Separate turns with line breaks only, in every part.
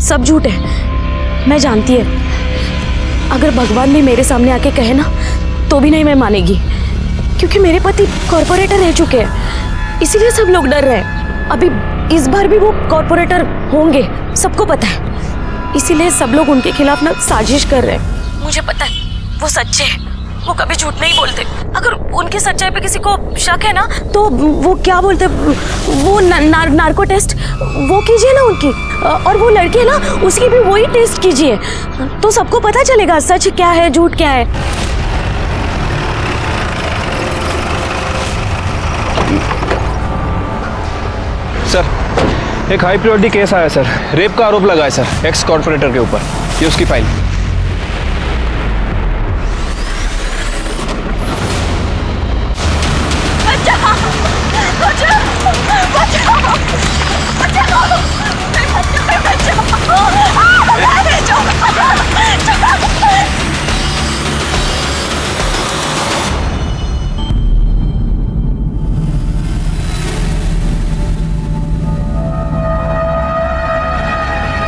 सब झूठ है, मैं जानती है। अगर भगवान भी मेरे सामने आके कहे ना तो भी नहीं मैं मानेगी, क्योंकि मेरे पति कॉर्पोरेटर रह चुके हैं, इसीलिए सब लोग डर रहे हैं। अभी इस बार भी वो कॉर्पोरेटर होंगे, सबको पता है, इसीलिए सब लोग उनके खिलाफ ना साजिश कर रहे हैं। मुझे पता है वो सच्चे हैं, वो कभी झूठ नहीं बोलते। अगर उनकी सच्चाई पे किसी को शक है ना तो वो क्या बोलते, वो नार्को टेस्ट वो कीजिए ना उनकी, और वो लड़की है ना उसकी भी वही टेस्ट कीजिए, तो सबको पता चलेगा सच क्या है झूठ क्या है।
सर, एक हाई प्रायोरिटी केस आया सर, रेप का आरोप लगा है सर एक्स कॉर्पोरेटर के ऊपर। ये उसकी फाइल।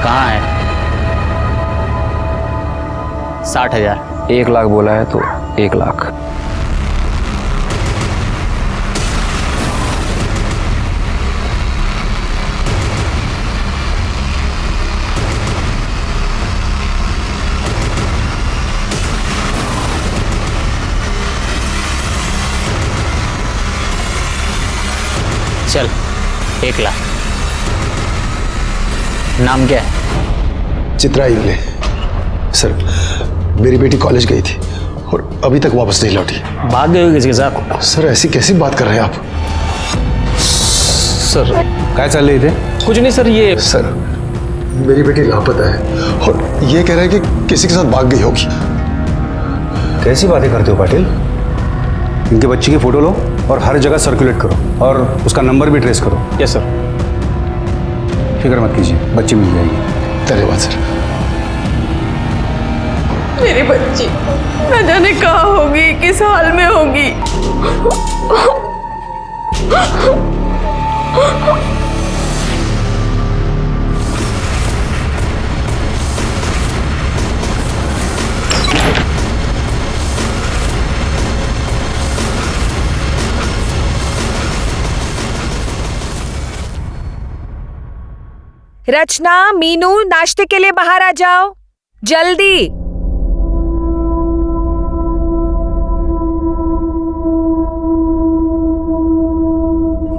कहाँ है? 60,000।
1 लाख बोला है तो 1 लाख।
चल 1 लाख। नाम क्या है?
चित्रा इंगले। सर, मेरी बेटी कॉलेज गई थी और अभी तक वापस नहीं लौटी।
भाग गए हो किसी के साथ?
सर, ऐसी कैसी बात कर रहे हैं आप?
सर क्या चल रही थे? कुछ नहीं सर, ये
सर, मेरी बेटी लापता है और ये कह रहा है कि किसी के साथ भाग गई होगी।
कैसी बातें करते हो पाटिल? इनके बच्चे की फोटो लो और हर जगह सर्कुलेट करो और उसका नंबर भी ट्रेस करो।
Yes sir.
फिक्र मत कीजिए, बच्ची मिल जाएगी।
धन्यवाद सर।
मेरी बच्ची न जाने कहाँ होगी, किस हाल में होगी।
रचना, मीनू, नाश्ते के लिए बाहर आ जाओ जल्दी।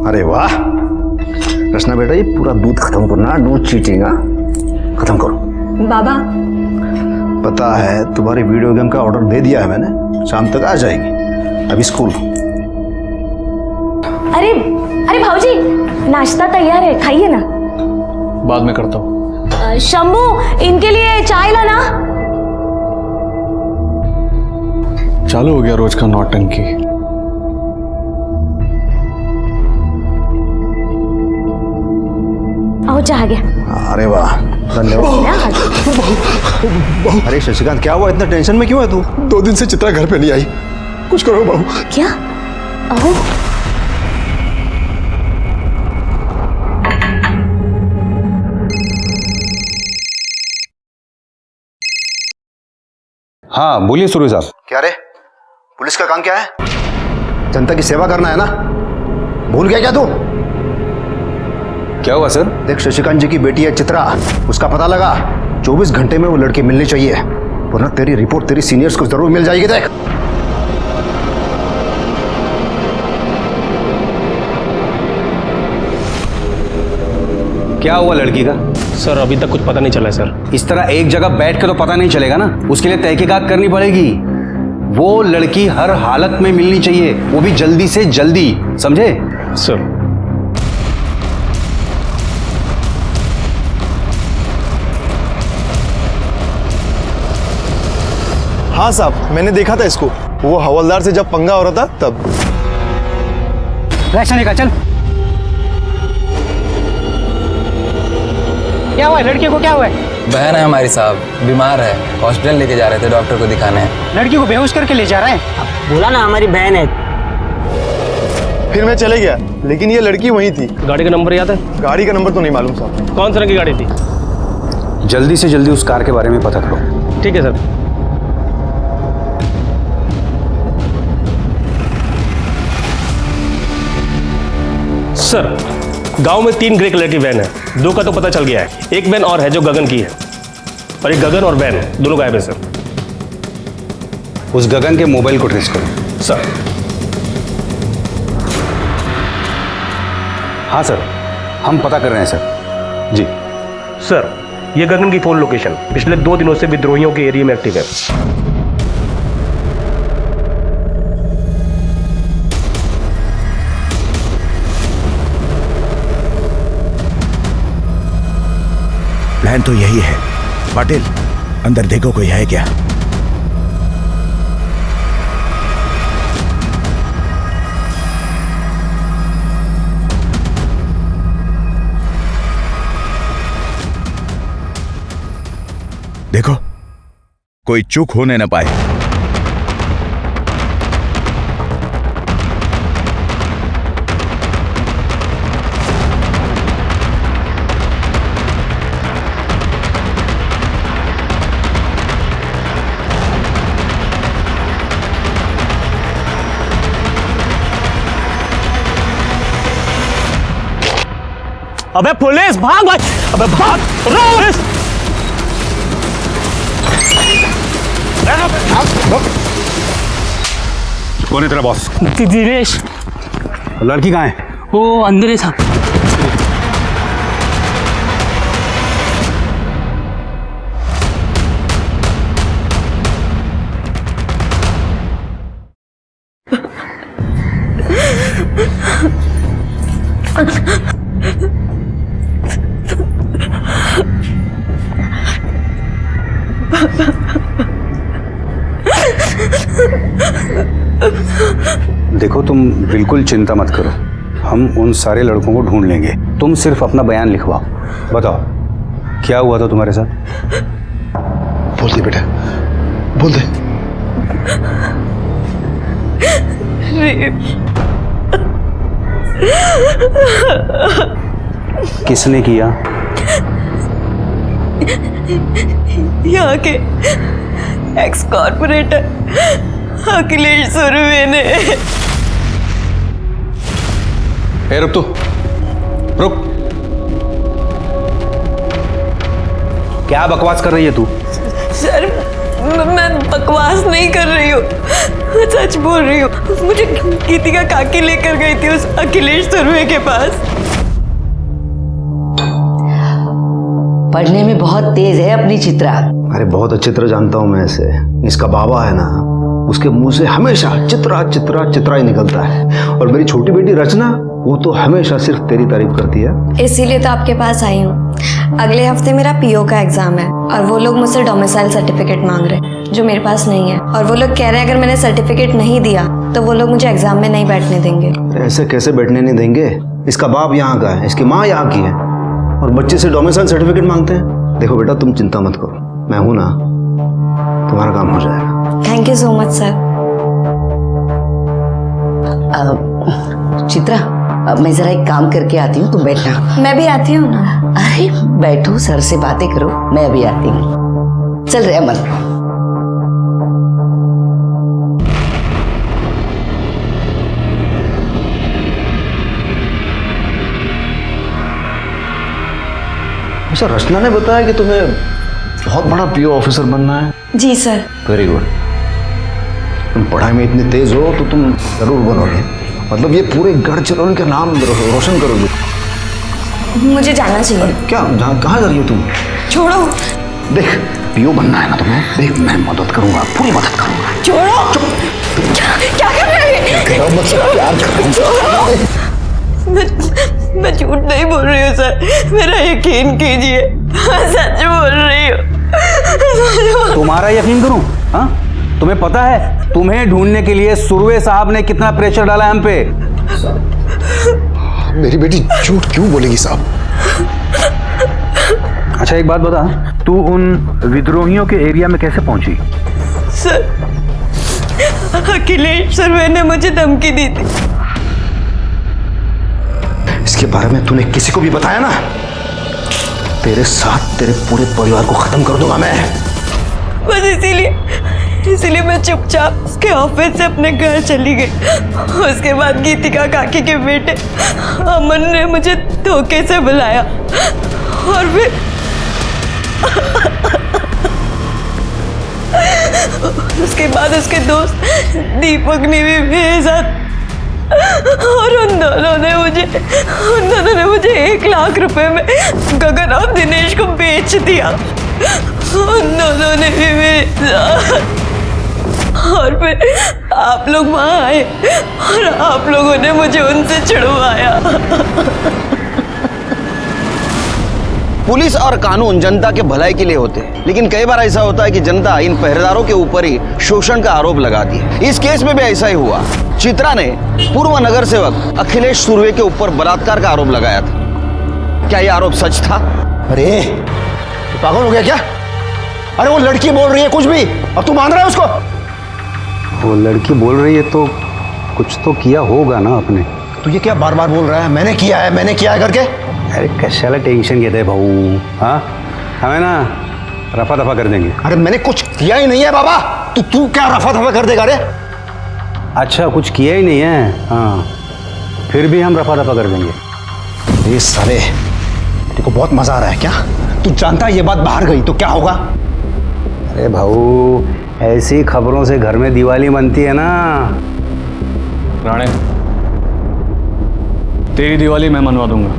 अरे वाह रचना बेटा, ये पूरा दूध खत्म करना, दूध चीटिंग खत्म करो।
बाबा,
पता है तुम्हारी वीडियो गेम का ऑर्डर दे दिया है मैंने, शाम तक आ जाएगी। अभी स्कूल।
अरे अरे भाऊजी, नाश्ता तैयार है, खाइए ना।
बाद में करता हूँ।
शंभू, इनके लिए चाय लाना।
चालू हो गया रोज का नौटंकी।
आओ, चाह गया।
अरे वाह, धन्यवाद। अरे शशिकांत, क्या हुआ? इतना टेंशन में क्यों है तू?
2 दिन से चित्रा घर पे नहीं आई, कुछ करो बाबू।
क्या? आओ।
हाँ बोलिए सुरभि साहब। क्या रे, पुलिस का काम क्या है? जनता की सेवा करना है ना? भूल गया क्या तू?
क्या हुआ सर?
देख, शशिकांत जी की बेटी है चित्रा, उसका पता लगा। 24 घंटे में वो लड़की मिलनी चाहिए, वरना तेरी रिपोर्ट तेरी सीनियर्स को जरूर मिल जाएगी। देख,
क्या हुआ लड़की का? सर अभी तक कुछ पता नहीं चला है सर।
इस तरह एक जगह बैठ के तो पता नहीं चलेगा ना, उसके लिए तहकीकात करनी पड़ेगी। वो लड़की हर हालत में मिलनी चाहिए, वो भी जल्दी से जल्दी, समझे?
सर
हाँ साहब, मैंने देखा था इसको, वो हवलदार से जब पंगा हो रहा था तब।
रिएक्शन निकाल, चल। क्या हुआ? लड़की को क्या हुआ है?
बहन है हमारी साहब, बीमार है, हॉस्पिटल लेके जा रहे थे, डॉक्टर को दिखाने।
लड़की को बेहोश करके ले जा रहे हैं? बोला ना हमारी बहन है।
फिर मैं चले गया, लेकिन ये लड़की वहीं थी।
गाड़ी का नंबर याद है?
गाड़ी का नंबर तो नहीं मालूम साहब।
कौन सी रंग की गाड़ी थी?
जल्दी से जल्दी उस कार के बारे में पता करो।
ठीक है सर। सर, गांव में 3 ग्रे कलर की वैन है, 2 का तो पता चल गया है, एक वैन और है जो गगन की है, और एक गगन और वैन दोनों गायब है सर।
उस गगन के मोबाइल को ट्रेस करो।
सर।
हाँ सर, हम पता कर रहे हैं सर। जी
सर, ये गगन की फोन लोकेशन पिछले 2 दिनों से विद्रोहियों के एरिया में एक्टिव है।
प्लान तो यही है। पाटिल, अंदर देखो कोई है क्या। देखो कोई चूक होने न पाए।
अबे पुलिस भाग मत! अबे भाग! पुलिस!
कौन है तेरा बॉस?
दिनेश।
लड़की कहाँ है?
वो अंदर है साहब।
देखो, तुम बिल्कुल चिंता मत करो, हम उन सारे लड़कों को ढूंढ लेंगे। तुम सिर्फ अपना बयान लिखवाओ। बताओ क्या हुआ था तुम्हारे साथ?
बोल दे बेटा, बोल दे।
किसने किया?
यहाँ के एक्स कॉर्पोरेटर अखिलेश सुरवे ने।
रुक तू, रुक। क्या बकवास कर रही है तू?
सर, मैं बकवास नहीं कर रही हूँ, मैं सच बोल रही हूँ। मुझे गीतिका काकी लेकर गई थी उस अखिलेश सुरवे के पास।
पढ़ने में बहुत तेज है अपनी चित्रा।
अरे बहुत अच्छी तरह जानता हूं मैं इसे। इसका बाबा है ना, उसके मुंह से हमेशा चित्रा चित्रा चित्रा ही निकलता है। और मेरी छोटी बेटी रचना, वो तो हमेशा सिर्फ तेरी तारीफ करती है।
इसीलिए तो आपके पास आई हूँ। अगले हफ्ते मेरा पीओ का एग्जाम है और वो लोग मुझसे डोमिसाइल सर्टिफिकेट मांग रहे हैं जो मेरे पास नहीं है। और वो लोग कह रहे हैं अगर मैंने सर्टिफिकेट नहीं दिया तो वो लोग मुझे एग्जाम में नहीं बैठने देंगे।
ऐसे कैसे बैठने नहीं देंगे? इसका बाप यहाँ का है, इसकी माँ यहाँ की है, और बच्चे से डोमिसाइल सर्टिफिकेट मांगते हैं। देखो बेटा, तुम चिंता मत करो, मैं हूं ना, तुम्हारा काम हो जाएगा।
Thank you so much sir.
Chitra, मैं जरा एक काम करके आती हूँ, तुम बैठना।
मैं भी आती हूँ ना।
अरे बैठो, सर से बातें करो, मैं अभी आती हूँ। चल रहे अमन।
अच्छा, रचना ने बताया कि तुम्हें बहुत बड़ा पीओ ऑफिसर बनना है।
जी सर।
Very good. तुम पढ़ाई में इतने तेज हो तो तुम जरूर बनोगे। मतलब ये पूरे गढ़चिरौली का नाम रोशन करोगे।
मुझे जाना चाहिए।
क्या, कहाँ जा रही हो तुम?
छोड़ो।
देख, पीओ बनना है ना तुम्हें, देख मैं मदद करूंगा, पूरी मदद करूंगा।
छोड़ो। क्या कर रहे हैं? मैं झूठ नहीं बोल रही हूँ सर, मेरा यकीन कीजिए, मैं सच बोल रही हूँ।
तुम्हारा यकीन करूं? हाँ, तुम्हें पता है तुम्हें ढूंढने के लिए सुरवे साहब ने कितना प्रेशर डाला है हम पे?
मेरी बेटी झूठ क्यों बोलेगी साहब?
अच्छा एक बात बता, तू उन विद्रोहियों के एरिया में कैसे पहुंची?
सर, अखिलेश सुरवे ने मुझे धमकी दी थी।
इसके बारे में तूने किसी को भी बताया ना तेरे साथ तेरे पूरे परिवार को खत्म कर दूंगा मैं।
बस इसीलिए मैं चुपचाप उसके ऑफिस से अपने घर चली गई। उसके बाद गीतिका काकी के बेटे अमन ने मुझे धोखे से बुलाया और फिर उसके बाद उसके दोस्त दीपक ने भी मेरे साथ, और उन दोनों ने मुझे 1 लाख रुपए में गगन और दिनेश को बेच दिया। उन दोनों ने भी मेरे साथ, और फिर आप लोग वहां आए और आप लोगों ने मुझे उनसे छुड़वाया।
पुलिस और कानून जनता के भलाई के लिए होते हैं, लेकिन कई बार ऐसा होता है कि जनता इन पहरेदारों के ऊपर ही शोषण का आरोप लगाती है। इस केस में भी ऐसा ही हुआ। चित्रा ने पूर्व नगर सेवक अखिलेश सुर्वे के ऊपर बलात्कार का आरोप लगाया था। क्या यह आरोप सच था?
अरे पागल हो गया क्या? अरे वो लड़की बोल रही है कुछ भी, अब तू मान रहा है उसको?
वो लड़की बोल रही है तो कुछ तो किया होगा ना आपने।
तू ये क्या बार बार बोल रहा है मैंने किया है करके?
अरे कशाला टेंशन घेते भाऊ, हाँ हमें ना रफा दफा कर देंगे।
अरे मैंने कुछ किया ही नहीं है बाबा, तू क्या रफा दफा कर देगा? रे
अच्छा कुछ किया ही नहीं है, हाँ फिर भी हम रफा दफा कर देंगे।
ये साले तेरे को बहुत मजा आ रहा है क्या? तू जानता है ये बात बाहर गई तो क्या होगा?
अरे भाऊ ऐसी खबरों से घर में दिवाली मनती है ना।
राणे तेरी दिवाली मैं मनवा दूंगा।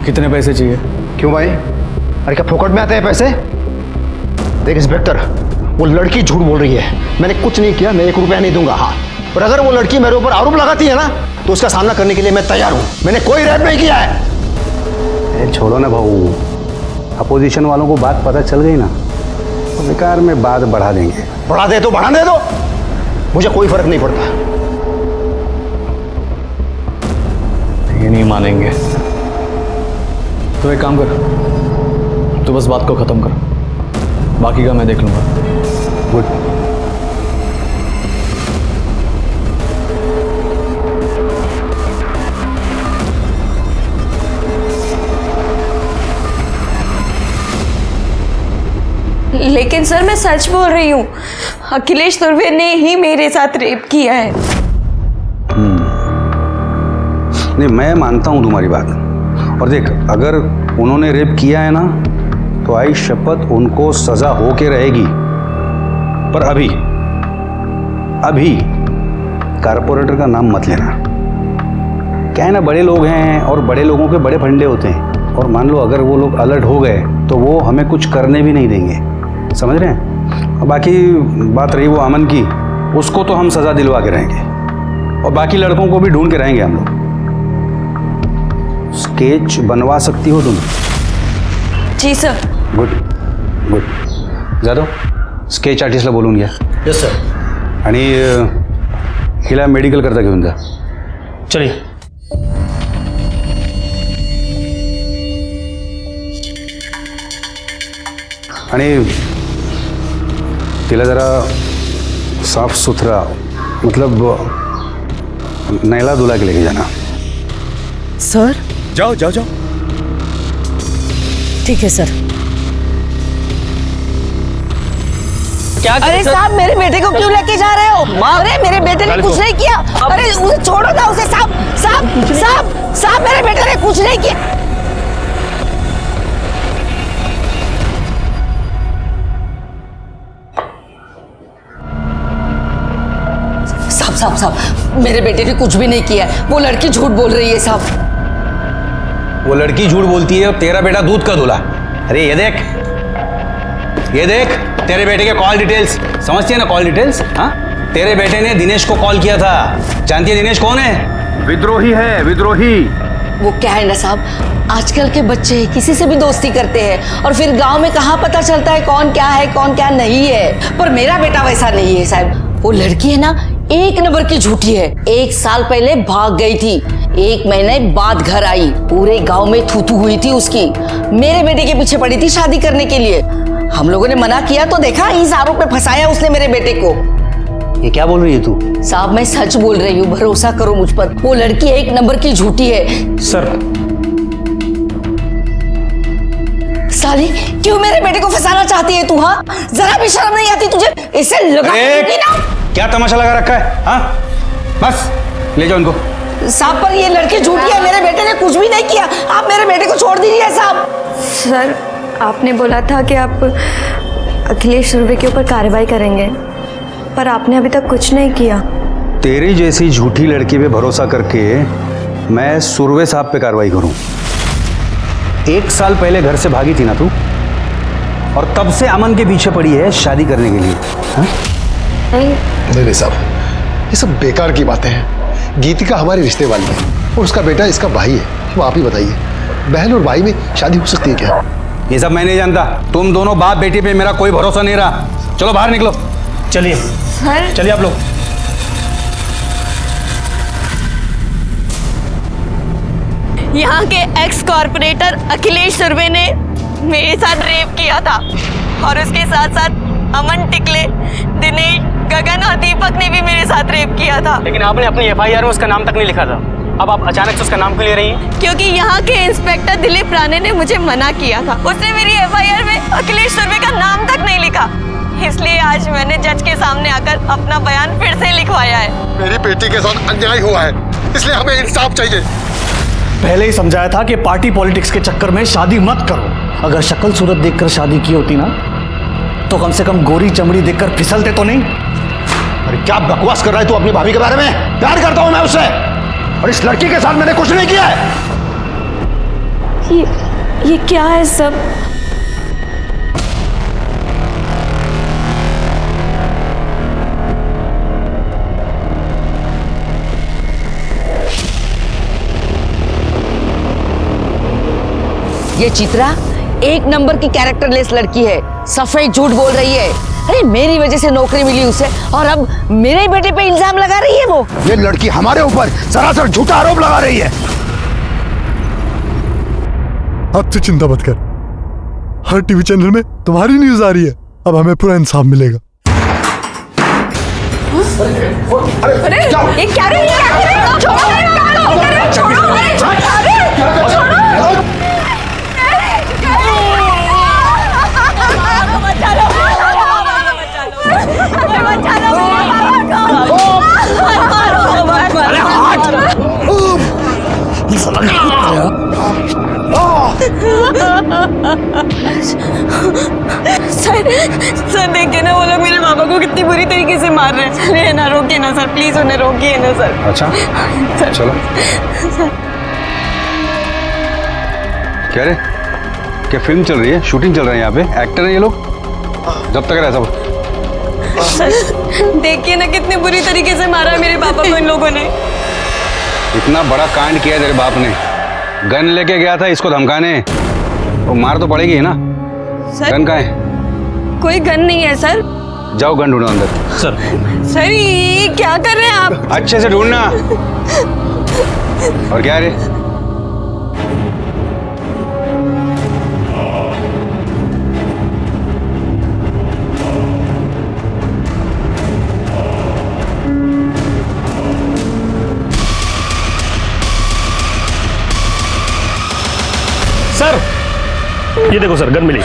कितने पैसे चाहिए?
क्यों भाई? अरे क्या फोकट में आते हैं पैसे? देख इंस्पेक्टर, वो लड़की झूठ बोल रही है, मैंने कुछ नहीं किया, मैं 1 रुपया नहीं दूंगा। हाँ, और अगर वो लड़की मेरे ऊपर आरोप लगाती है ना तो उसका सामना करने के लिए मैं तैयार हूं। मैंने कोई रेप नहीं किया है।
अरे छोड़ो ना भाऊ, अपोजिशन वालों को बात पता चल गई ना तो बेकार में बात बढ़ा देंगे।
बढ़ा दे तो बढ़ा दे दो, मुझे कोई फर्क नहीं पड़ता।
ये नहीं मानेंगे तो एक काम कर, तू बस बात को खत्म कर, बाकी का मैं देख लूंगा।
गुड।
लेकिन सर मैं सच बोल रही हूँ, अखिलेश सुर्वे ने ही मेरे साथ रेप किया है।
नहीं मैं मानता हूं तुम्हारी बात, और देख अगर उन्होंने रेप किया है ना तो आई शपथ उनको सजा हो के रहेगी। पर अभी कारपोरेटर का नाम मत लेना। क्या है ना, बड़े लोग हैं और बड़े लोगों के बड़े फंडे होते हैं, और मान लो अगर वो लोग अलर्ट हो गए तो वो हमें कुछ करने भी नहीं देंगे, समझ रहे हैं? और बाकी बात रही वो अमन की, उसको तो हम सजा दिलवा के रहेंगे, और बाकी लड़कों को भी ढूंढ के रहेंगे हम लोग। स्केच बनवा सकती हो तुम?
जी सर।
गुड जाधव स्केच आर्टिस्टला बोलून घ्या।
Yes sir.
आणि हिला मेडिकल करता घेऊन जा।
चलिए।
आणि तिला जरा साफ सुथरा मतलब नैला धुला के लेके जाना।
सर
जाओ जाओ जाओ।
ठीक है सर।
क्या
अरे साहब मेरे बेटे को क्यों लेके जा रहे हो? अरे मेरे बेटे ने कुछ नहीं किया। अरे उसे छोड़ो ना उसे। साहब मेरे बेटे ने कुछ नहीं किया। साहब मेरे बेटे ने कुछ भी नहीं किया, वो लड़की झूठ बोल रही है साहब।
वो लड़की झूठ बोलती है और तेरा बेटा दूध का धुला। अरे ये देख तेरे बेटे के कॉल डिटेल्स, समझती है ना कॉल डिटेल्स? हाँ तेरे बेटे ने दिनेश को कॉल किया था। जानती है दिनेश कौन है? विद्रोही है, विद्रोही।
वो क्या है ना साहब, आजकल के बच्चे किसी से भी दोस्ती करते हैं और फिर गांव में कहाँ पता चलता है कौन क्या है कौन क्या नहीं है। पर मेरा बेटा वैसा नहीं है साहब। वो लड़की है ना 1 नंबर की झूठी है। 1 साल पहले भाग गई थी, 1 महीने बाद घर आई, पूरे गांव में थू हुई थी उसकी। मेरे बेटे के पीछे पड़ी थी शादी करने के लिए। हम लोगों ने मना किया तो देखा इस आरोप में फंसाया उसने मेरे बेटे को।
ये क्या बोल रही है तू?
साहब मैं सच बोल रही हूँ, भरोसा करो मुझ पर। वो लड़की 1 नंबर की झूठी है।
सर
साली, क्यों मेरे बेटे को फंसाना चाहती है तू? हाँ, जरा भी शर्म नहीं आती तुझे? इसे लगा ना।
क्या तमाशा लगा रखा है? हाँ, बस ले जाओ इनको।
साहब, पर ये लड़की झूठी है, मेरे बेटे ने कुछ भी नहीं किया। आप मेरे बेटे को छोड़ दीजिए साहब।
सर, आपने बोला था कि आप अखिलेश सुरवे के ऊपर कार्रवाई करेंगे, पर आपने अभी तक कुछ नहीं किया।
तेरी जैसी झूठी लड़की पे भरोसा करके मैं सुरवे साहब पे कार्रवाई करूं? 1 साल पहले घर से भागी थी ना तू, और तब से अमन के पीछे पड़ी है शादी करने के लिए। हाँ?
नहीं साहब, ये सब बेकार की बातें हैं। गीतिका हमारे रिश्ते वाली है और उसका बेटा इसका भाई है। अब आप ही बताइए, बहन और भाई में शादी हो सकती है क्या?
ये सब मैं नहीं जानता। तुम दोनों बाप बेटी पे मेरा कोई भरोसा नहीं रहा। चलो बाहर निकलो।
चलिए
सर,
चलिए आप लोग।
यहाँ के एक्स कॉर्पोरेटर अखिलेश सुरवे ने मेरे साथ रेप किया था, और उसके साथ साथ अमन टिकले, दिनेश, गगन और दीपक ने भी मेरे साथ रेप किया था।
लेकिन आपने अपनी FIR में उसका नाम तक नहीं लिखा था। अब आप अचानक से उसका नाम क्यों ले रही हैं?
क्योंकि यहाँ के इंस्पेक्टर दिलीप राणे ने मुझे मना किया था। उसने मेरी FIR में अखिलेश सुरवे का नाम तक नहीं लिखा, इसलिए आज मैंने जज के सामने आकर अपना बयान फिर से लिखवाया है।
मेरी बेटी के साथ अन्याय हुआ है, इसलिए हमें इंसाफ चाहिए।
पहले ही समझाया था कि पार्टी पॉलिटिक्स के चक्कर में शादी मत करो। अगर शक्ल सूरत देखकर शादी की होती ना, तो कम से कम गोरी चमड़ी देखकर फिसलते तो नहीं।
अरे क्या बकवास कर रहा है तू अपनी भाभी के बारे में? प्यार करता हूं मैं उससे, और इस लड़की के साथ मैंने कुछ नहीं किया है।
ये क्या है सब?
ये चित्रा 1 नंबर की कैरेक्टरलेस लड़की है, सफेद झूठ बोल रही है। अरे मेरी वजह से नौकरी मिली उसे, और अब मेरे बेटे पे इल्जाम लगा रही है वो।
ये लड़की हमारे ऊपर सरासर झूठा आरोप लगा रही है।
अब तू चिंता मत कर, हर टीवी चैनल में तुम्हारी न्यूज आ रही है। अब हमें पूरा इंसाफ मिलेगा।
अरे ये क्या रे? छोड़ो मेरे बाल, छोड़ो, अरे छोड़ो।
सर देखिए ना, वो लोग मेरे पापा को कितनी बुरी तरीके से मार रहे हैं। अरे ना, रोकिए ना सर, प्लीज उन्हें रोकिए ना सर।
अच्छा
सर,
चलो। क्या रे, क्या फिल्म चल रही है? शूटिंग चल रहा है यहाँ पे? एक्टर है ये लोग? जब तक रहे सब।
सर देखिए ना, कितनी बुरी तरीके से मारा है मेरे पापा को इन लोगों ने।
इतना बड़ा कांड किया तेरे बाप ने, गन लेके गया था इसको धमकाने, तो मार तो पड़ेगी ना।
सर
गन कहाँ है?
कोई गन नहीं है सर।
जाओ गन ढूंढो अंदर।
सर ये क्या कर रहे हैं आप?
अच्छे से ढूंढना। और क्या रे?
सर ये देखो सर, गन मिली।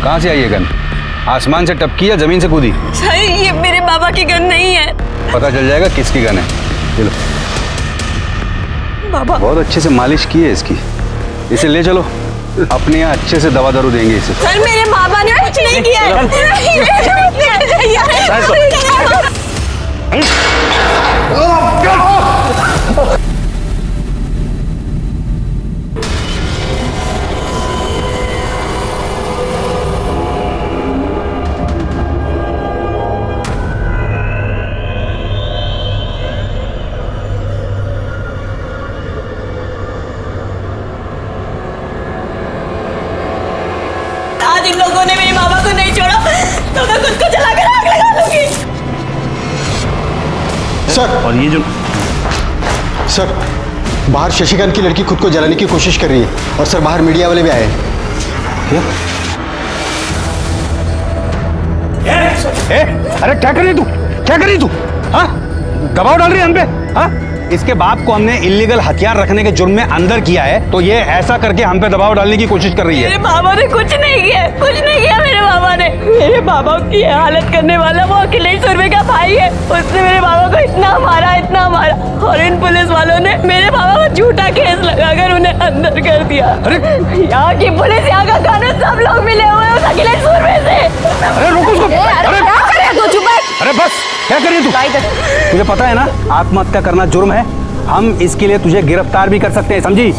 कहाँ से आई ये गन? आसमान से टपकी या जमीन से कूदी?
सर ये मेरे बाबा की गन नहीं है।
पता चल जाएगा किसकी गन है। चलो।
बाबा
बहुत अच्छे से मालिश की है इसकी। इसे ले चलो, अपने यहाँ अच्छे से दवा दारू देंगे इसे।
सर मेरे बाबा ने कुछ नहीं किया है। आज इन लोगों ने मेरे बाबा को नहीं छोड़ा तो मैं खुद को जलाकर आग लगा दूंगी।
सर,
और ये जो
सर बाहर शशिकांत की लड़की खुद को जलाने की कोशिश कर रही है, और सर बाहर मीडिया वाले भी आए हैं।
अरे क्या कर रही तू? क्या कर रही तू? हाँ, दबाव डाल रही है हम पे? हाँ, इसके बाप को हमने इलीगल हथियार रखने के जुर्म में अंदर किया है, तो ये ऐसा करके हम पे दबाव डालने की कोशिश कर रही है।
मेरे बाबा ने कुछ नहीं किया, कुछ नहीं किया मेरे बाबा ने। मेरे बाबा की हालत करने वाला वो अखिलेश सुरवे का भाई है। उसने मेरे बाबा को इतना मारा, और इन पुलिस वालों ने मेरे बाबा को झूठा केस लगाकर उन्हें अंदर कर दिया। यहाँ की पुलिस, यहाँ का कानून, सब लोग मिले हुए हैं उस अखिलेश सुरवे से।
अरे रुको उसको।
अरे क्या करे तू, चुप बैठ।
अरे बस, क्या कर रही है तू? तुझे पता है ना आत्महत्या करना जुर्म है। हम इसके लिए तुझे गिरफ्तार भी कर सकते हैं, समझी?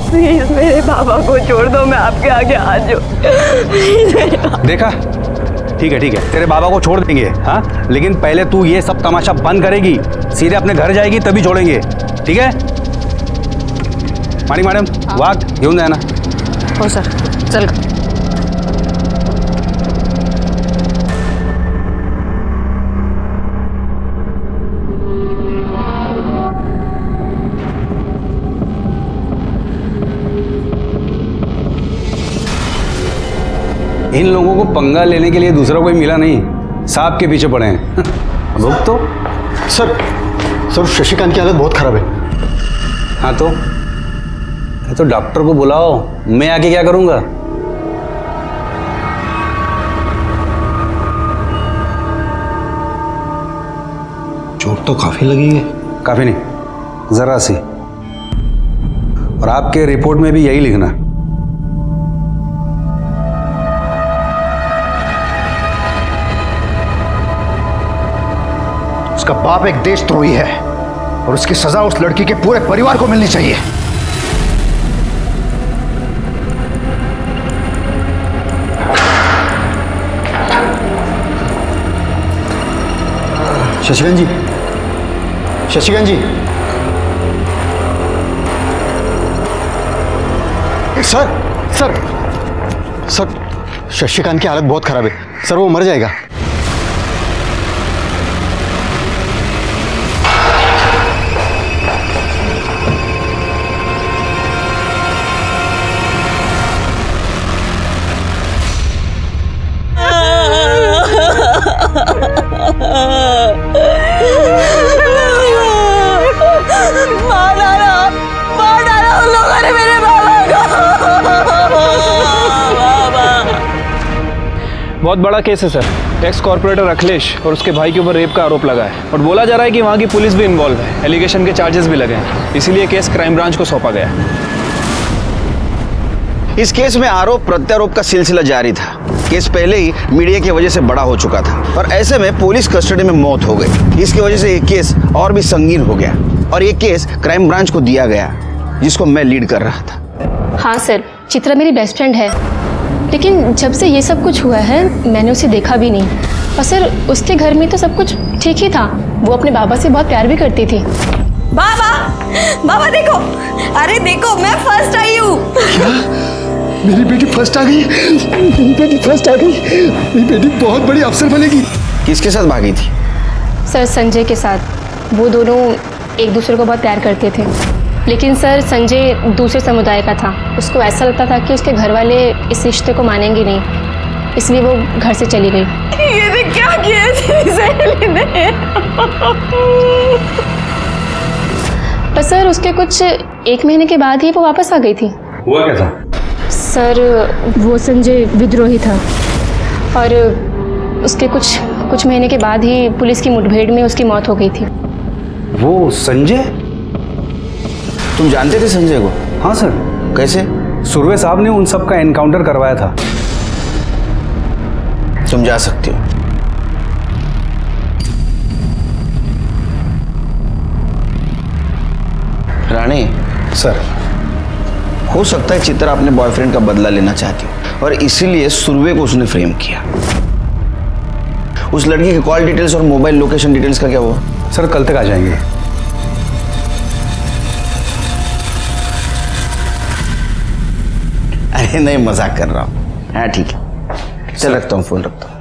प्लीज मेरे बाबा को छोड़ दो, मैं आपके आगे हाथ जोड़।
देखा, ठीक है, तेरे बाबा को छोड़ देंगे, हाँ, लेकिन पहले तू ये सब तमाशा बंद करेगी, सीधे अपने घर जाएगी तभी छोड़ेंगे, ठीक है? माणिक मैडम, वाघ घेऊन जाए ना।
हो सर, चल।
इन लोगों को पंगा लेने के लिए दूसरा कोई मिला नहीं, सांप के पीछे पड़े हैं। रुक तो।
सर शशिकांत की हालत बहुत खराब है।
हाँ तो डॉक्टर को बुलाओ, मैं आके क्या करूंगा?
चोट तो काफी लगी है।
काफी नहीं, जरा सी। और आपके रिपोर्ट में भी यही लिखना।
उसका बाप एक देशद्रोही है और उसकी सजा उस लड़की के पूरे परिवार को मिलनी चाहिए। शशिकांत जी, सर, शशिकांत की हालत बहुत खराब है सर, वो मर जाएगा।
मार डाला उन लोगों ने मेरे बाबा को।
बहुत बड़ा केस है सर। एक्स कॉर्पोरेटर अखिलेश और उसके भाई के ऊपर रेप का आरोप लगा है और बोला जा रहा है कि वहाँ की पुलिस भी इन्वॉल्व है। एलिगेशन के चार्जेस भी लगे हैं, इसीलिए केस क्राइम ब्रांच को सौंपा गया है।
इस केस में आरोप प्रत्यारोप का सिलसिला जारी था। केस पहले ही मीडिया की वजह से बड़ा हो चुका था और ऐसे में पुलिस कस्टडी में मौत हो गई। इसकी वजह से ये केस और भी संगीन हो गया और ये केस क्राइम ब्रांच को दिया गया, जिसको मैं लीड कर रहा था।
हाँ सर, चित्रा मेरी बेस्ट फ्रेंड है, लेकिन जब से ये सब कुछ हुआ है मैंने उसे देखा भी नहीं। और सर उसके घर में तो सब कुछ ठीक ही था, वो अपने बाबा से बहुत प्यार भी करती थी।
बाबा देखो, अरे देखो मैं फर्स्ट आई हूँ।
मेरी बेटी फर्स्ट आ गई, मेरी बेटी बहुत बड़ी अफसर बनेगी।
किसके साथ भागी थी?
सर संजय के साथ। वो दोनों एक दूसरे को बहुत प्यार करते थे, लेकिन सर संजय दूसरे समुदाय का था। उसको ऐसा लगता था कि उसके घर वाले इस रिश्ते को मानेंगे नहीं, इसलिए वो घर से चली गई।
ये क्या किया?
पर सर उसके कुछ 1 महीने के बाद ही वो वापस आ गई थी।
हुआ क्या था?
सर वो संजय विद्रोही था और उसके कुछ महीने के बाद ही पुलिस की मुठभेड़ में उसकी मौत हो गई थी।
वो संजय?
तुम जानते थे संजय को?
हाँ सर।
कैसे?
सुरवे साहब ने उन सब का एनकाउंटर करवाया था।
तुम जा सकते हो। रानी
सर,
हो सकता है चित्रा अपने बॉयफ्रेंड का बदला लेना चाहती हो और इसीलिए सुरवे को उसने फ्रेम किया। उस लड़की की कॉल डिटेल्स और मोबाइल लोकेशन डिटेल्स का क्या हुआ?
सर कल तक आ जाएंगे।
अरे नहीं, मजाक कर रहा हूँ। हाँ ठीक है, चल रखता हूँ, फोन रखता हूँ।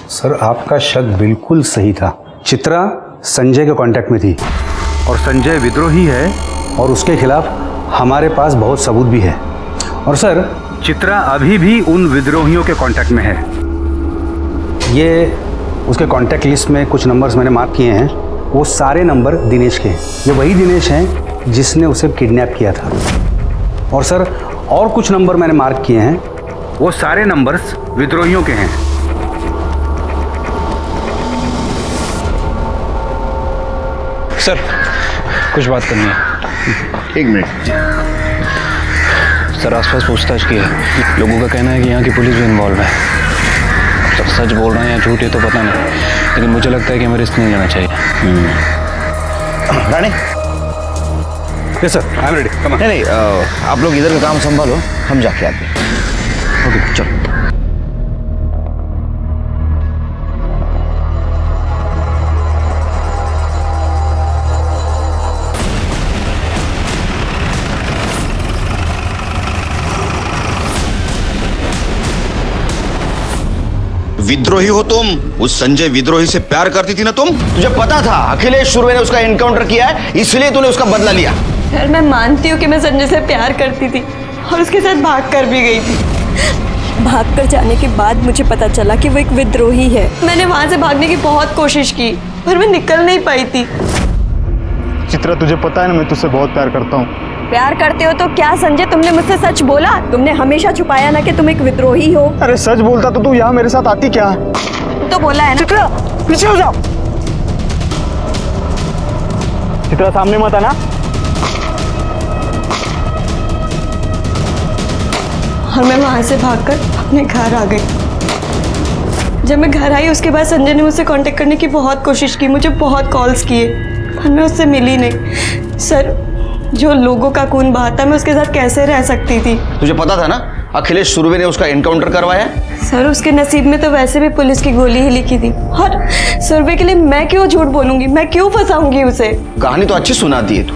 सर आपका शक बिल्कुल सही था। चित्रा संजय के कांटेक्ट में थी और संजय विद्रोही है और उसके खिलाफ हमारे पास बहुत सबूत भी है। और सर चित्रा अभी भी उन विद्रोहियों के कांटेक्ट में है। ये उसके कांटेक्ट लिस्ट में कुछ नंबर्स मैंने मार्क किए हैं, वो सारे नंबर दिनेश के हैं। ये वही दिनेश हैं जिसने उसे किडनैप किया था। और सर और कुछ नंबर मैंने मार्क किए हैं, वो सारे नंबर्स विद्रोहियों के हैं।
सर कुछ बात करनी है।
1 मिनट।
सर आसपास पूछताछ की है, लोगों का कहना है कि यहाँ की पुलिस भी इन्वॉल्व है। सर सच बोल रहे हैं या झूठ है तो पता नहीं, लेकिन मुझे लगता है कि हमें रिस्क नहीं लेना चाहिए।
Rani.
Yes sir, I am ready.
नहीं, आप लोग इधर का काम संभालो, हम जाके आते हैं। ओके चलो। विद्रोही हो तुम? उस संजय विद्रोही से प्यार करती थी ना तुम? तुझे पता था अखिलेश सुरवे ने उसका एनकाउंटर किया है, इसलिए तूने उसका बदला लिया।
सर मैं मानती हूँ कि मैं संजय से प्यार करती थी और उसके साथ भाग कर भी गई थी। भाग कर जाने के बाद मुझे पता चला कि वो एक विद्रोही है। मैंने वहां से भागने की बहुत कोशिश की पर मैं निकल नहीं पाई थी।
चित्रा तुझे पता है ना मैं तुझसे बहुत प्यार करता हूँ।
प्यार करते हो तो क्या संजय तुमने मुझसे सच बोला? तुमने हमेशा छुपाया ना कि तुम एक विद्रोही हो।
अरे सच बोलता तो तू यहाँ मेरे साथ आती क्या?
तो बोला है ना।
चित्रा पीछे हो जाओ। चित्रा सामने मत आना।
और मैं वहां से भागकर अपने घर आ गई। जब मैं घर आई उसके बाद संजय ने मुझसे कांटेक्ट करने की बहुत कोशिश की, मुझे बहुत कॉल्स किए पर मैं उससे मिली नहीं। सर जो लोगों का खून बहाता मैं उसके साथ कैसे रह सकती थी?
तुझे पता था ना अखिलेश सुरवे ने उसका एनकाउंटर करवाया?
सर उसके नसीब में तो वैसे भी पुलिस की गोली ही लिखी थी और सुरवे के लिए मैं क्यों झूठ बोलूंगी, मैं क्यों फंसाऊंगी उसे?
कहानी तो अच्छी सुनाती है तू।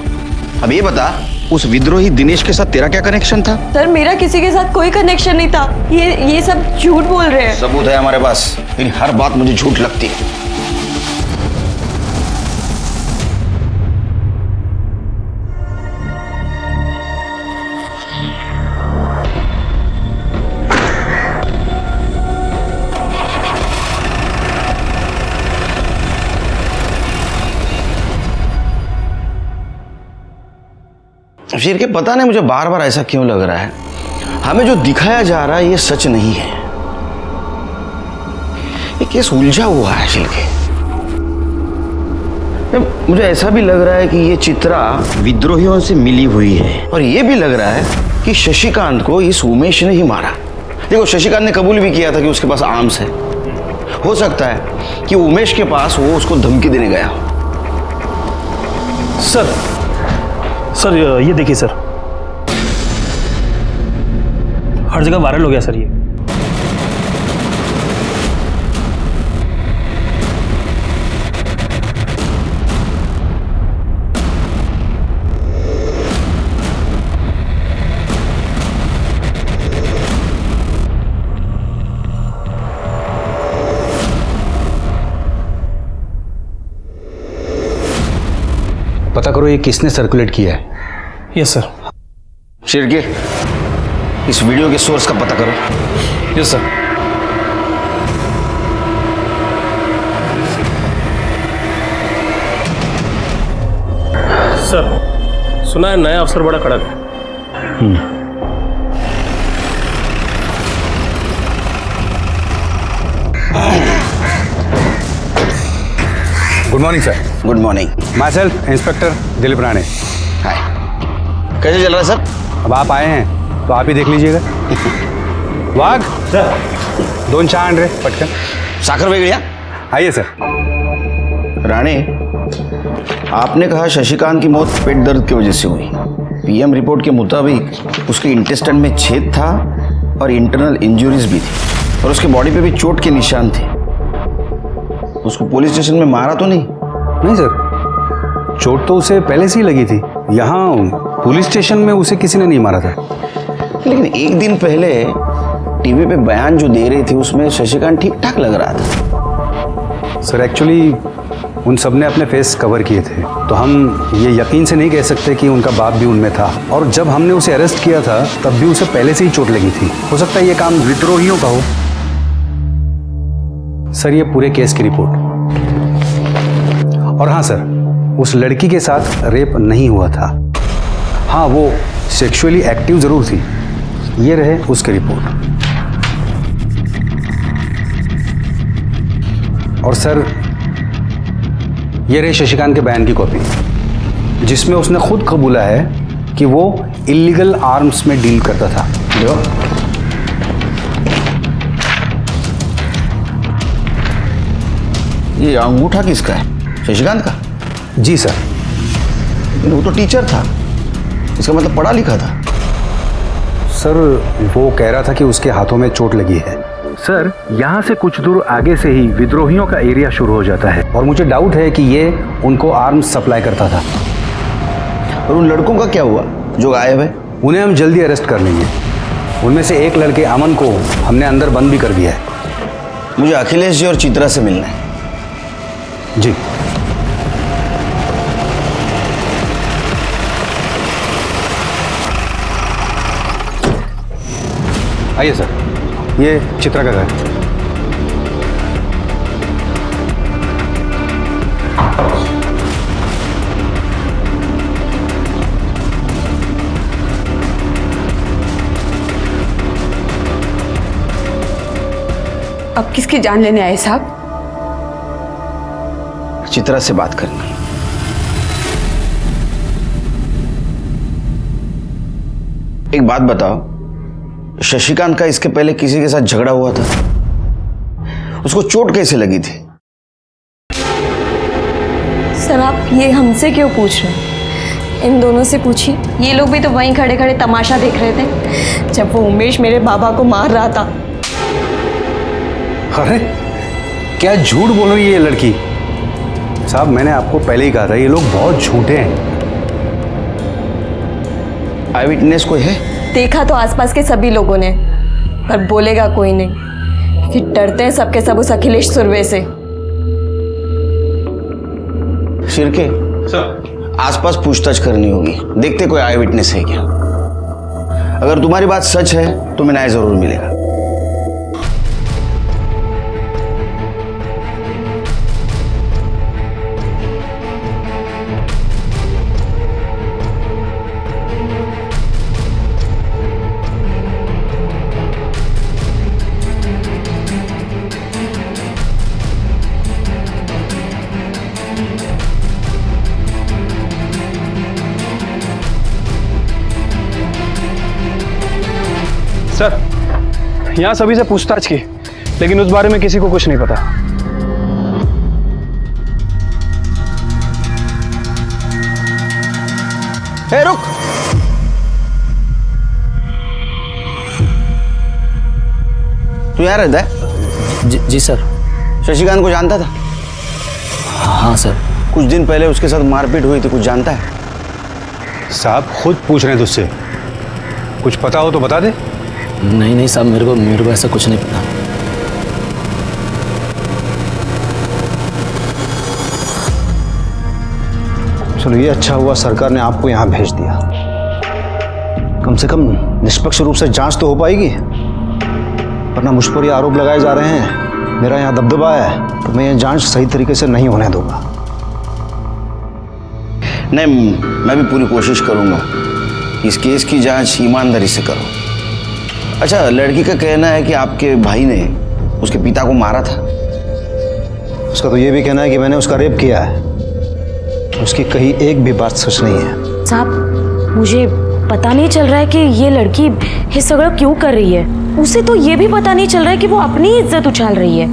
अब ये बता उस विद्रोही दिनेश के साथ तेरा क्या कनेक्शन था?
सर मेरा किसी के साथ कोई कनेक्शन नहीं था। ये सब झूठ बोल रहे हैं।
सबूत है हमारे पास, लेकिन हर बात मुझे झूठ लगती है। शेर के पता नहीं मुझे बार बार ऐसा क्यों लग रहा है, हमें जो दिखाया जा रहा है ये सच नहीं है। ये केस उलझा हुआ है शेर के। मुझे ऐसा भी लग रहा है कि ये चित्रा विद्रोहियों से मिली हुई है और ये भी लग रहा है कि शशिकांत को इस उमेश ने ही मारा। देखो शशिकांत ने कबूल भी किया था कि उसके पास आर्म्स है। हो सकता है कि उमेश के पास वो उसको धमकी देने गया हो।
सर ये देखिए सर, हर जगह वायरल हो गया सर ये।
पता करो ये किसने सर्कुलेट किया है।
Yes sir.
शिरके इस वीडियो के सोर्स का पता करो।
Yes sir. सर सुना है नया अफसर बड़ा कड़क है।
Good morning sir.
Good morning.
Myself inspector Dilip Rane.
Hi, कैसे चल रहा है सर?
अब आप आए हैं तो आप ही देख लीजिएगा। वाघ सर, 2 चहा आण रे पटकन।
साखर वेगळ्या।
आइए सर।
राणे, आपने कहा शशिकांत की मौत पेट दर्द की वजह से हुई। पीएम रिपोर्ट के मुताबिक उसके इंटेस्टाइन में छेद था और इंटरनल इंजरीज भी थी और उसके बॉडी पे भी चोट के निशान थे। उसको पुलिस स्टेशन में मारा तो नहीं?
नहीं सर, चोट तो उसे पहले से ही लगी थी। यहाँ पुलिस स्टेशन में उसे किसी ने नहीं मारा था।
लेकिन एक दिन पहले टीवी पे बयान जो दे रही थी उसमें शशिकांत ठीक ठाक लग रहा था।
सर एक्चुअली उन सब ने अपने फेस कवर किए थे, तो हम ये यकीन से नहीं कह सकते कि उनका बाप भी उनमें था। और जब हमने उसे अरेस्ट किया था तब भी उसे पहले से ही चोट लगी थी। हो सकता है ये काम विद्रोहियों का हो। सर ये पूरे केस की रिपोर्ट और हाँ सर, उस लड़की के साथ रेप नहीं हुआ था। हाँ, वो सेक्सुअली एक्टिव जरूर थी। ये रहे उसकी रिपोर्ट। और सर, ये रहे शशिकांत के बयान की कॉपी, जिसमें उसने खुद कबूला है कि वो इलीगल आर्म्स में डील करता था।
ये अंगूठा किसका है? शशिकांत का?
जी सर।
लेकिन वो तो टीचर था, इसका मतलब पढ़ा लिखा था।
सर, वो कह रहा था कि उसके हाथों में चोट लगी है। सर, यहाँ से कुछ दूर आगे से ही विद्रोहियों का एरिया शुरू हो जाता है और मुझे डाउट है कि ये उनको आर्म्स सप्लाई करता था।
और उन लड़कों का क्या हुआ जो गायब है?
उन्हें हम जल्दी अरेस्ट कर लेंगे। उनमें से एक लड़के अमन को हमने अंदर बंद भी कर दिया है।
मुझे अखिलेश जी और चित्रा से मिलना है।
जी। आइए सर, ये चित्रा का घर।
अब किसकी जान लेने आए साहब?
चित्रा से बात करनी। एक बात बताओ, शशिकांत का इसके पहले किसी के साथ झगड़ा हुआ था? उसको चोट कैसे लगी थी?
सर, आप ये हमसे क्यों पूछ रहे हैं? इन दोनों से पूछिए। ये लोग भी तो वहीं खड़े खड़े तमाशा देख रहे थे जब वो उमेश मेरे बाबा को मार रहा था।
अरे, क्या झूठ बोल रही है ये लड़की? साहब, मैंने आपको पहले ही कहा था, ये लोग बहुत झूठे हैं।
आई विटनेस कोई है?
देखा तो आसपास के सभी लोगों ने, पर बोलेगा कोई नहीं कि डरते हैं सबके सब उस अखिलेश सुरवे से।
शिर्के सर, आसपास पूछताछ करनी होगी, देखते कोई आई विटनेस है क्या। अगर तुम्हारी बात सच है तो मैं न्याय जरूर मिलेगा।
सर, यहाँ सभी से पूछताछ की, लेकिन उस बारे में किसी को कुछ नहीं पता।
ए, रुक। तू यहाँ रहता है?
जी सर।
शशिकांत को जानता था?
हाँ सर।
कुछ दिन पहले उसके साथ मारपीट हुई थी, कुछ जानता है?
साहब, खुद पूछ रहे हैं तुझसे, कुछ पता हो तो बता दे।
नहीं साहब, मेरे को ऐसा कुछ नहीं पता।
चलो, ये अच्छा हुआ सरकार ने आपको यहाँ भेज दिया। कम से कम निष्पक्ष रूप से जांच तो हो पाएगी, वरना मुझ पर ये आरोप लगाए जा रहे हैं, मेरा यहाँ दबदबा है, तो मैं ये जांच सही तरीके से नहीं होने दूंगा।
नहीं, मैं भी पूरी कोशिश करूंगा इस केस की जांच ईमानदारी से करो। अच्छा, लड़की का कहना है कि आपके भाई ने उसके पिता को मारा था।
उसका तो ये भी कहना है कि मैंने उसका रेप किया है। उसकी कहीं एक भी बात सच नहीं है।
साहब, मुझे पता नहीं चल रहा है कि ये लड़की ये सगळं क्यों कर रही है। उसे तो ये भी पता नहीं चल रहा है कि वो अपनी इज्जत उछाल रही है।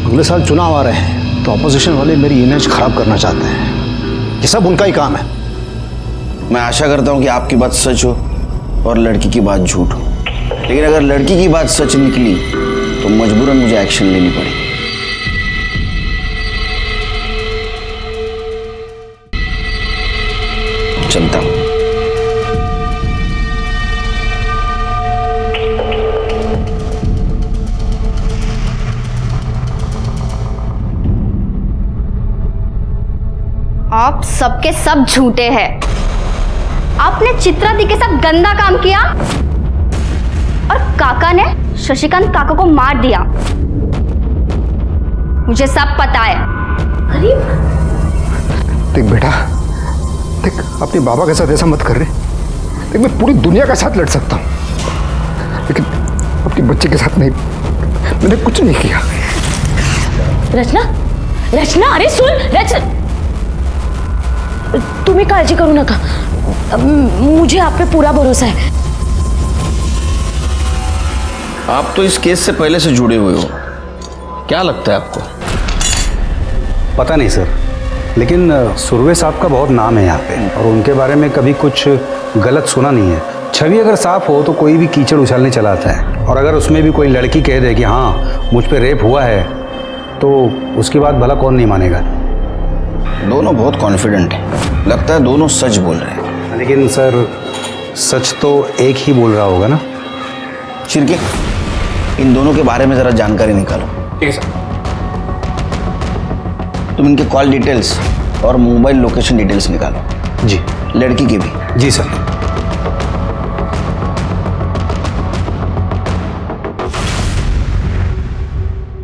अगले साल चुनाव आ रहे हैं, तो ऑपोजिशन वाले मेरी इमेज खराब करना चाहते हैं। ये सब उनका ही काम है।
मैं आशा करता हूँ कि आपकी बात सच हो और लड़की की बात झूठ हो, लेकिन अगर लड़की की बात सच निकली तो मजबूरन मुझे एक्शन लेनी पड़ेगी। चलता हूँ।
आप सबके सब झूठे हैं। आपने चित्रा दी के साथ गंदा काम किया और काका ने शशिकांत काका को मार दिया। मुझे सब पता है।
अरे
देख बेटा, देख अपने बाबा के साथ ऐसा मत कर रहे। देख मैं पूरी दुनिया के साथ लड़ सकता हूँ, लेकिन अपने बच्चे के साथ नहीं। मैंने कुछ नहीं किया।
रचना, रचना, अरे सुन रचना, तुम्हें काळजी करू नका, मुझे आप पे पूरा भरोसा है।
आप तो इस केस से पहले से जुड़े हुए हो, क्या लगता है आपको?
पता नहीं सर, लेकिन सुरवे साहब का बहुत नाम है यहाँ पे, और उनके बारे में कभी कुछ गलत सुना नहीं है। छवि अगर साफ हो तो कोई भी कीचड़ उछालने चला आता है, और अगर उसमें भी कोई लड़की कह दे कि हाँ मुझ पे रेप हुआ है, तो उसकी बात भला कौन नहीं मानेगा।
दोनों बहुत कॉन्फिडेंट हैं, लगता है दोनों सच बोल रहे हैं।
लेकिन सर सच तो एक ही बोल रहा होगा ना।
शिर्के, इन दोनों के बारे में जरा जानकारी निकालो।
ठीक है सर।
तुम इनके कॉल डिटेल्स और मोबाइल लोकेशन डिटेल्स निकालो।
जी।
लड़की की भी।
जी सर।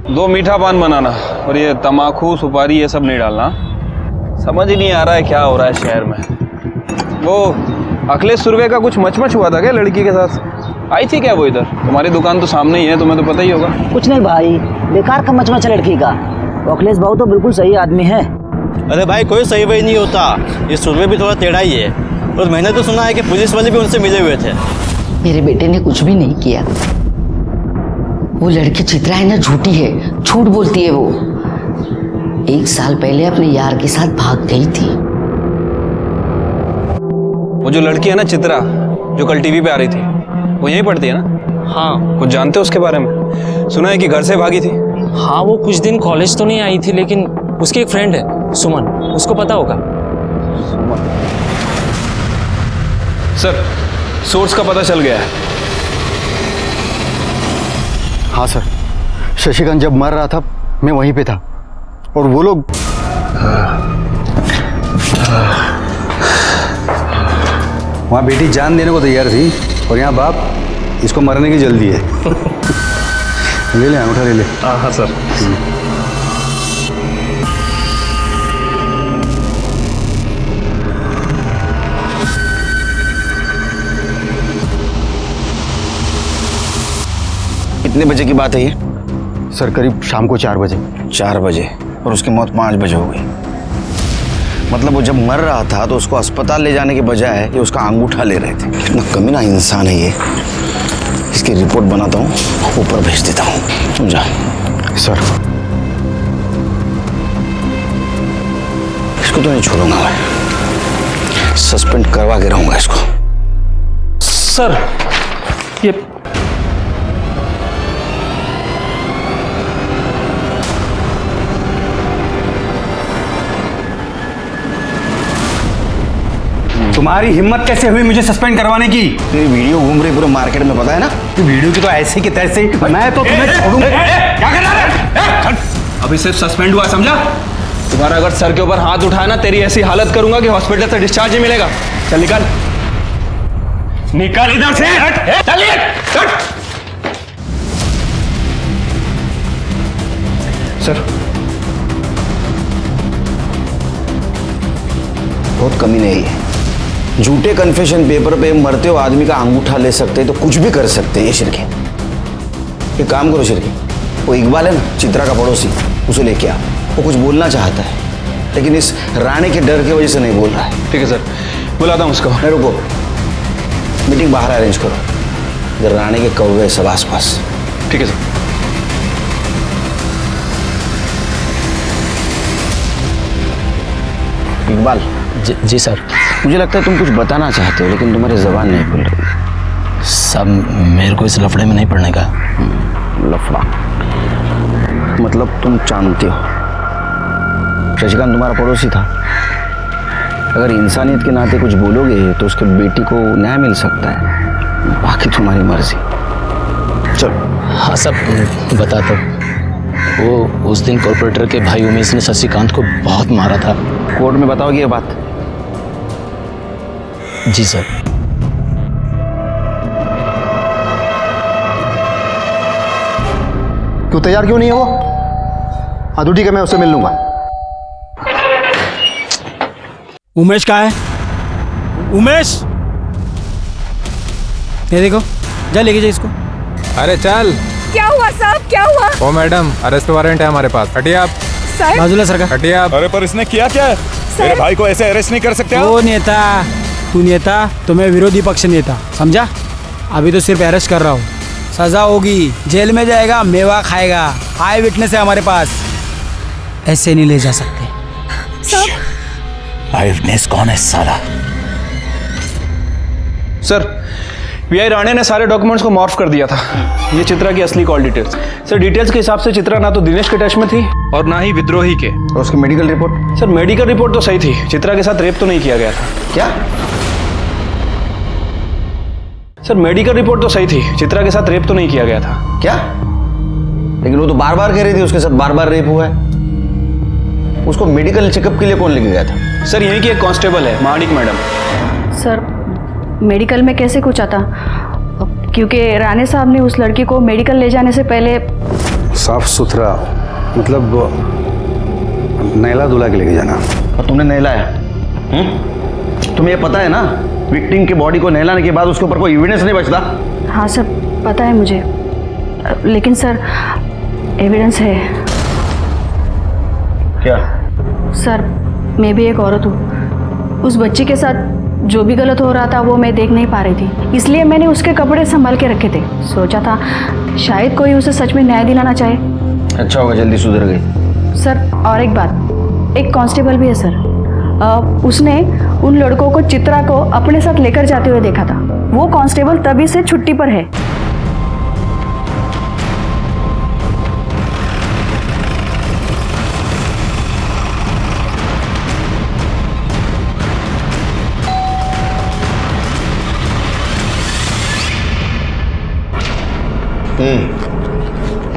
दो मीठा पान बनाना और ये तमाकू सुपारी ये सब नहीं डालना। समझ ही नहीं आ रहा है क्या हो रहा है शहर में। वो अखिलेश सुरवे का कुछ मचमच हुआ था क्या लड़की के साथ? आई थी क्या वो इधर? तुम्हारी दुकान तो सामने ही है, तुम्हें तो पता ही होगा।
कुछ नहीं भाई, बेकार का मचमच लड़की का। अखिलेश भाऊ तो बिल्कुल सही आदमी है।
अरे भाई कोई सही वही नहीं होता, ये सुरवे भी थोड़ा टेढ़ा ही है। और मैंने तो सुना है कि पुलिस वाले भी उनसे मिले हुए थे।
मेरे बेटे ने कुछ भी नहीं किया। वो लड़की चित्रा है ना, झूठी है, झूठ बोलती है वो। 1 साल पहले अपने यार के साथ भाग गई थी।
वो जो लड़की है ना चित्रा, जो कल टीवी पे आ रही थी, वो यहीं पढ़ती है ना?
हाँ।
कुछ जानते हो उसके बारे में? सुना है कि घर से भागी थी।
हाँ, वो कुछ दिन कॉलेज तो नहीं आई थी, लेकिन उसकी एक फ्रेंड है सुमन, उसको पता होगा।
सर सोर्स का पता चल गया है।
हाँ सर, शशिकांत जब मर रहा था मैं वहीं पे था, और वो लोग
वहाँ बेटी जान देने को तैयार थी, और यहाँ बाप इसको मरने की जल्दी है। ले ले अंगूठा ले ले।
हाँ सर।
कितने बजे की बात है ये?
सर करीब शाम को 4 बजे।
4 बजे, और उसकी मौत 5 बजे हो गई। मतलब वो जब मर रहा था तो उसको अस्पताल ले जाने के बजाय ये उसका अंगूठा ले रहे थे। कितना कमीना इंसान है ये। इसकी रिपोर्ट बनाता हूँ, ऊपर भेज देता हूँ। तुम जा।
सर
इसको तो नहीं छोड़ूंगा मैं, सस्पेंड करवा के रहूंगा इसको।
सर ये
तुम्हारी हिम्मत कैसे हुई मुझे सस्पेंड करवाने की?
तेरी वीडियो घूम रही पूरे मार्केट में, पता है ना?
वीडियो की तो ऐसे की तैसे मैं तो तुम्हें छोड़ूंगा।
क्या कर रहा है? अभी सिर्फ सस्पेंड हुआ, समझा? तुम्हारा अगर सर के ऊपर हाथ उठाया ना, तेरी ऐसी हालत करूंगा कि हॉस्पिटल से डिस्चार्ज ही मिलेगा। चल निकल, निकल इधर से। चलिए
सर बहुत कमी नहीं है। झूठे कन्फेशन पेपर पे मरते हो आदमी का अंगूठा ले सकते हैं तो कुछ भी कर सकते हैं ये शिरके। एक काम करो शिरके, वो इकबाल है ना चित्रा का पड़ोसी, उसे लेके आओ। वो कुछ बोलना चाहता है, लेकिन इस राणे के डर की वजह से नहीं बोल रहा है।
ठीक है सर, बुलाता हूँ उसको।
नहीं रुको, मीटिंग बाहर अरेंज करो, इधर राणे के कौवे सब आसपास।
ठीक है सर।
इकबाल।
जी सर।
मुझे लगता है तुम कुछ बताना चाहते हो, लेकिन तुम्हारी जबान नहीं खुल रही।
सब मेरे को इस लफड़े में नहीं पड़ने का।
लफड़ा मतलब तुम जानते हो शशिकांत तुम्हारा पड़ोसी था। अगर इंसानियत के नाते कुछ बोलोगे तो उसके बेटी को न्याय मिल सकता है, बाकी तुम्हारी मर्जी। चलो।
हाँ सब बता दो। वो उस दिन कॉर्पोरेटर के भाई उमेश ने शशिकांत को बहुत मारा था।
कोर्ट में बताओगे ये बात?
जी सर।
क्यों तैयार क्यों नहीं है वो? हाँ तो ठीक है, मैं उससे मिल लूंगा।
उमेश कहाँ है? उमेश, ये देखो, जा लेके जा इसको।
अरे चल।
क्या हुआ साहब, क्या हुआ?
ओ मैडम, अरेस्ट वारंट है हमारे पास, हटिए आप।
साहब
बाजूला सरका।
हटिए आप।
अरे पर इसने किया क्या है? मेरे भाई को ऐसे अरेस्ट नहीं कर सकते आप।
ओ नेता, तू नेता तो मैं विरोधी पक्ष नेता, समझा? अभी तो सिर्फ अरेस्ट कर रहा हूँ, सजा होगी, जेल में जाएगा, मेवा खाएगा। आई विटनेस है हमारे पास, ऐसे नहीं ले जा सकते।
आई विटनेस कौन है साला?
सर, पीआई राणे ने सारे डॉक्यूमेंट्स को मॉर्फ कर दिया था। ये चित्रा की असली कॉल डिटेल्स। सर, डिटेल्स के हिसाब से चित्रा ना तो दिनेश के टच में थी और ना ही विद्रोही के।
और उसकी medical report?
Sir, medical report तो सही थी, चित्रा के साथ रेप तो नहीं किया गया था।
क्या?
सर, मेडिकल रिपोर्ट तो सही थी, चित्रा के साथ रेप तो नहीं किया गया था।
क्या? लेकिन वो तो बार बार कह रही थी उसके साथ बार बार रेप हुआ है। उसको मेडिकल चेकअप के लिए कौन लेके गया था?
सर, यहीं की एक कांस्टेबल है, महानिक मैडम।
सर, मेडिकल में कैसे कुछ आता? क्योंकि राणे साहब ने उस लड़की को मेडिकल ले जाने से पहले
साफ सुथरा, मतलब नहला धुला के लेके जाना।
और तुमने नहलाया? तुम्हें ये पता है ना, विक्टिम की बॉडी को नहलाने के बाद उसके ऊपर कोई एविडेंस नहीं बचता।
हाँ सर, पता है मुझे, लेकिन सर एविडेंस है।
क्या?
सर, मैं भी एक औरत हूँ। उस बच्ची के साथ जो भी गलत हो रहा था वो मैं देख नहीं पा रही थी, इसलिए मैंने उसके कपड़े संभाल के रखे थे। सोचा था शायद कोई उसे सच में न्याय दिलाना चाहे।
अच्छा होगा, जल्दी सुधर गई।
सर, और एक बात, एक कांस्टेबल भी है सर, उसने उन लड़कों को चित्रा को अपने साथ लेकर जाते हुए देखा था। वो कांस्टेबल तभी से छुट्टी पर है।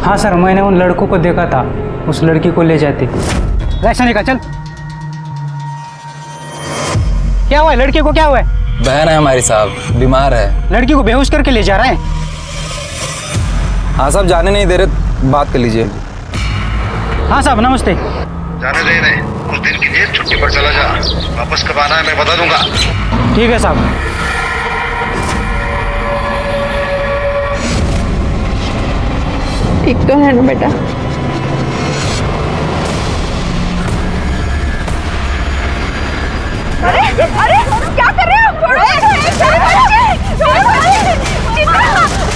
हाँ सर, मैंने उन लड़कों को देखा था, उस लड़की को ले जाते। ऐसा नहीं कहा, चल। क्या हुआ है लड़के को, क्या हुआ है?
बहन है हमारी साहब, बीमार है।
लड़की को बेहोश करके ले जा रहे हैं।
हाँ साहब, जाने नहीं दे रहे, बात कर लीजिए।
हाँ साहब, नमस्ते।
जाने दे रहे, कुछ दिन की जेल छुट्टी पर चला जा, वापस कब आना है मैं बता दूंगा।
ठीक है साहब।
ठीक तो है ना बेटा? अरे अरे क्या कर रहे हो?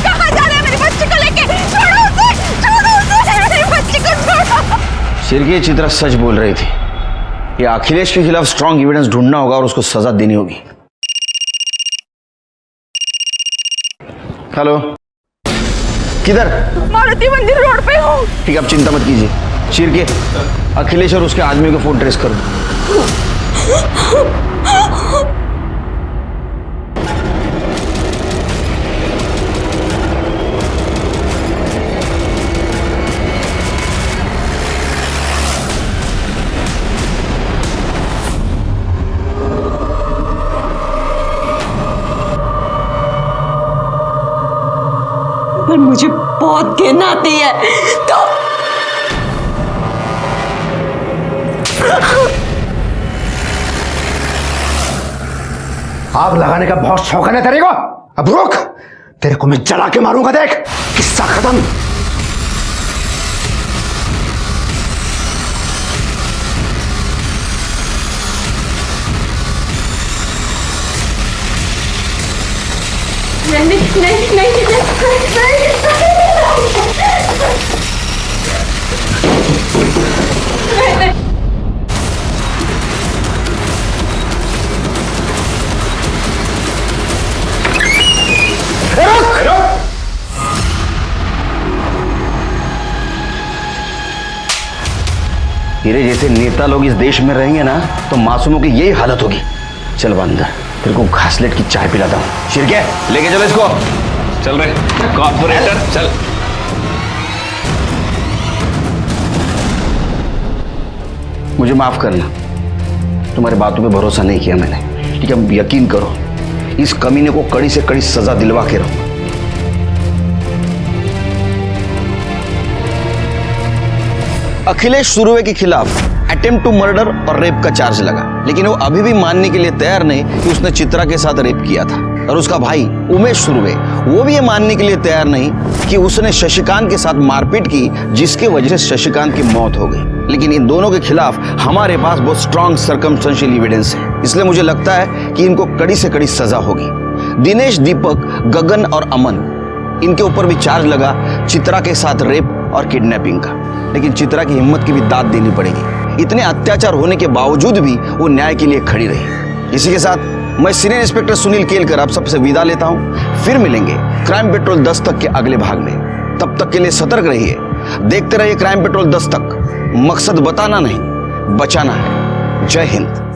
कहाँ जा रहे हैं मेरे बच्चे को लेके? छोड़ो उसे, मेरे बच्चे को छोड़ो।
सिर्फ चित्रा सच बोल रही थी। ये अखिलेश के खिलाफ स्ट्रॉन्ग एविडेंस ढूंढना होगा और उसको सजा देनी होगी। हेलो, किधर?
मारुति मंदिर रोड पे हूँ।
ठीक है, आप चिंता मत कीजिए। शिरके, अखिलेश और उसके आदमी को फोन ट्रेस कर दो।
पर मुझे बहुत घिन आती है तो
आग लगाने का बहुत शौक है ना तेरे को? अब रुक, तेरे को मैं जला के मारूंगा, देख। किस्सा खत्म।
तेरे जैसे नेता लोग इस देश में रहेंगे ना तो मासूमों की यही हालत होगी। चल अंदर, तेरे को घासलेट की चाय पिलाता हूँ। शिरके, लेके चलो इसको।
चल रहे कॉर्पोरेटर, चल।
मुझे माफ करना, तुम्हारी बातों पे भरोसा नहीं किया मैंने। ठीक है, यकीन करो, इस कमीने को कड़ी से कड़ी सजा दिलवा के रहूंगा। अखिलेश सुरवे के खिलाफ अटेम्प्ट टू मर्डर और रेप का चार्ज लगा, लेकिन वो अभी भी मानने के लिए तैयार नहीं कि उसने चित्रा के साथ रेप किया था। और उसका भाई उमेश सुर्वे, वो भी ये मानने के लिए तैयार नहीं कि उसने शशिकांत के साथ मारपीट की, जिसके वजह से शशिकांत की मौत हो गई। लेकिन इन दोनों के खिलाफ हमारे पास बहुत स्ट्रॉन्ग सर्कमस्टेंशियल एविडेंस है, इसलिए मुझे लगता है कि इनको कड़ी से कड़ी सजा होगी। दिनेश, दीपक, गगन और अमन, इनके ऊपर भी चार्ज लगा चित्रा के साथ रेप और किडनैपिंग का। लेकिन चित्रा की हिम्मत की भी दाद देनी पड़ेगी। इतने अत्याचार होने के बावजूद भी वो न्याय के लिए खड़ी रही। इसी के साथ मैं सीनियर इंस्पेक्टर सुनील केलकर आप सबसे विदा लेता हूं। फिर मिलेंगे क्राइम पेट्रोल 10 तक के अगले भाग में। तब तक के लिए सतर्क रहिए, देखते रहिए क्राइम पेट्रोल 10 तक। मकसद बताना नहीं, बचाना है। जय हिंद।